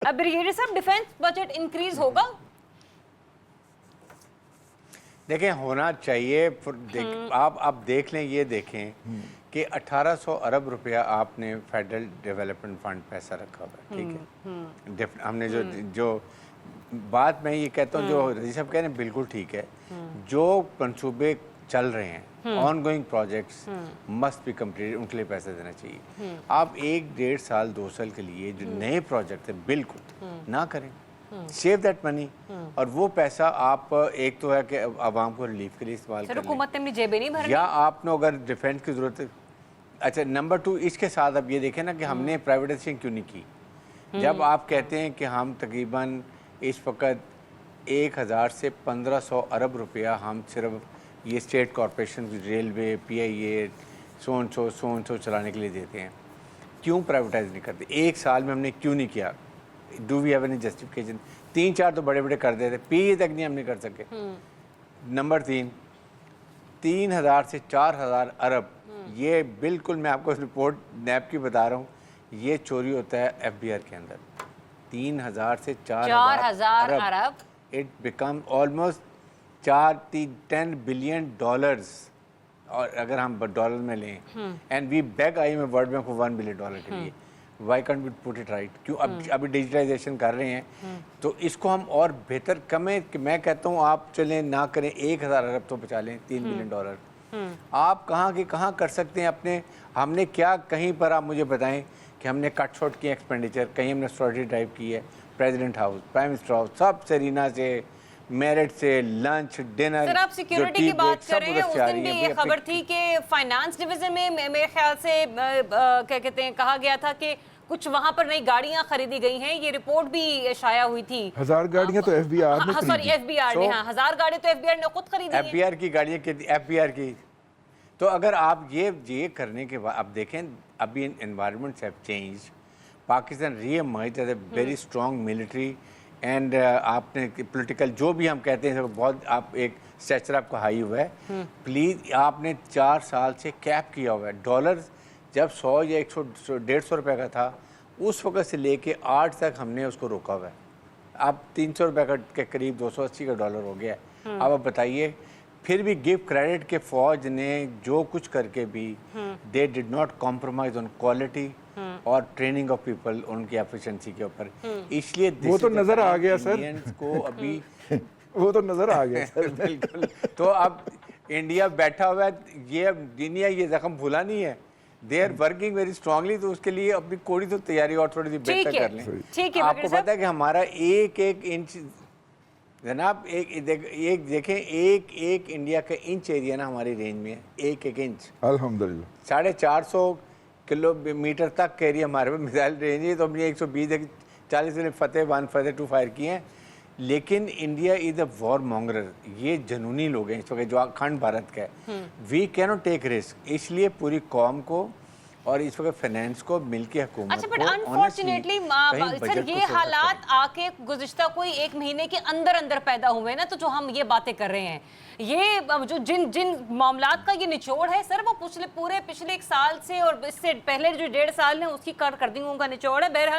अब ब्रिगेडियर साहब, defence budget increase होगा? देखें, होना चाहिए। आप देख लें, ये देखें कि 1800 अरब रुपया आपने फेडरल डेवलपमेंट फंड पैसा रखा हुआ है, ठीक है। हमने जो बात मैं ये कहता हूँ, जो रजी साहब कह रहे हैं बिल्कुल ठीक है। जो मंसूबे चल रहे हैं, on going projects must be complete, उनके लिए पैसा देना चाहिए। आप 1-1.5 साल 2 साल के लिए जो नए प्रोजेक्ट हैं बिल्कुल ना करें, सेव दैट मनी। और वो पैसा आप, एक तो है कि आवाम को रिलीफ के लिए इस्तेमाल करें, हुकूमत ने अपनी जेबें नहीं भरनी, या आपने अगर डिफेंस की ज़रूरत है। अच्छा, नंबर 2, इसके साथ अब ये देखें ना कि हमने प्राइवेटाइजेशन क्यों नहीं की। जब आप कहते हैं कि हम तकरीबन इस वक्त 1000 से 1500 अरब रुपया हम सिर्फ ये स्टेट कॉरपोरेशन, रेलवे, PIA, सो चलाने के लिए देते हैं, क्यों प्राइवेटाइज नहीं करते? एक साल में हमने क्यों नहीं किया? Do we have any justification? 3-4 तो बड़े बड़े कर देते, PIA तक नहीं हमने कर सके। नंबर 3, 3000 से 4000 अरब, ये बिल्कुल मैं आपको रिपोर्ट नैब की बता रहा हूँ, ये चोरी होता है FBR के अंदर। 3000 से 4000 अरब, it become almost 10 billion dollars. और अगर हम डॉलर में लें, and we beg IMF world bank को $1 बिलियन के लिए, why can't we put it right? क्यों अभी डिजिटलाइजेशन कर रहे हैं तो इसको हम और बेहतर कमें। कि मैं कहता हूँ आप चलें ना करें, 1000 अरब तो बचा लें, $3 बिलियन। आप कहाँ के कहाँ कर सकते हैं अपने? हमने क्या कहीं पर, आप मुझे बताएं कि हमने कट शॉर्ट किया एक्सपेंडिचर? कहीं हमने स्टोरेज ड्राइव की है? President house, prime minister house, सब सेरीना से, मेरिट से, लंच डिनर। सर, आप सिक्योरिटी की बात कर रहे हैं, उस दिन भी ये खबर थी कि फाइनेंस डिवीजन में मेरे ख्याल से क्या कहते हैं, कहा गया था कि कुछ वहां पर नई गाड़ियां खरीदी गई हैं। ये रिपोर्ट भी शाया हुई थी। 1000 गाड़ियां तो FBR ने, सॉरी FBR ने, हाँ 1000 गाड़ी तो FBR ने खुद खरीदी है। FBR की गाड़ियाँ कितनी? FBR की तो अगर आप ये करने के बाद, अब देखें अभी environments have change, Pakistan reemerge as a very strong military and आपने पॉलिटिकल जो भी हम कहते हैं बहुत, आप एक स्ट्रक्चर आपका हाई हुआ है। प्लीज़, आपने 4 साल से कैप किया हुआ है। डॉलर जब 100 या 100-150 रुपये का था, उस वक्त से लेके 8 तक हमने उसको रोका हुआ है। अब 300 रुपये के करीब 280 का डॉलर हो गया है। अब आप बताइए, फिर भी गिव क्रेडिट के फौज ने जो कुछ करके भी they did not compromise on quality और ट्रेनिंग ऑफ पीपल, उनकी एफिशिएंसी के ऊपर। इसलिए वो तो नजर आ गया सर को अभी वो तो नजर आ गया सर। बिल्कुल। तो अब इंडिया बैठा हुआ है, ये दुनिया ये जख्म भूला नहीं है। They are working very strongly, तो उसके लिए अपनी कोई तो तैयारी और थोड़ी सी बेहतर कर लें। ठीक है, आपको पता है कि हमारा एक इंच जनाब, एक देखें, एक इंडिया का इंच एरिया ना हमारी रेंज में है, एक इंच। अल्हम्दुलिल्लाह 450 किलोमीटर तक का एरिया हमारे पास मिसाइल रेंज है। तो हमने 120-40 में फतेह 1, फतेह 2 फायर किए हैं। लेकिन इंडिया इज अ वॉर मॉन्गरर, ये जनूनी लोग हैं इस वक्त जो अखंड भारत का है। We can not take risk, इसलिए पूरी कौम को और इस वक्त फाइनेंस को मिलकर हुकूमत। अच्छा, बट अनफॉर्चुनेटली सर, ये हालात आके गुज़िश्ता कोई 1 महीने के अंदर पैदा हुए ना, तो जो हम ये बातें कर रहे हैं, ये जो जिन मामलात का ये निचोड़ है सर, वो पिछले 1 साल से और इससे पहले जो 1.5 साल है उसकी कारकर्दगियों का निचोड़ है। बहरहाल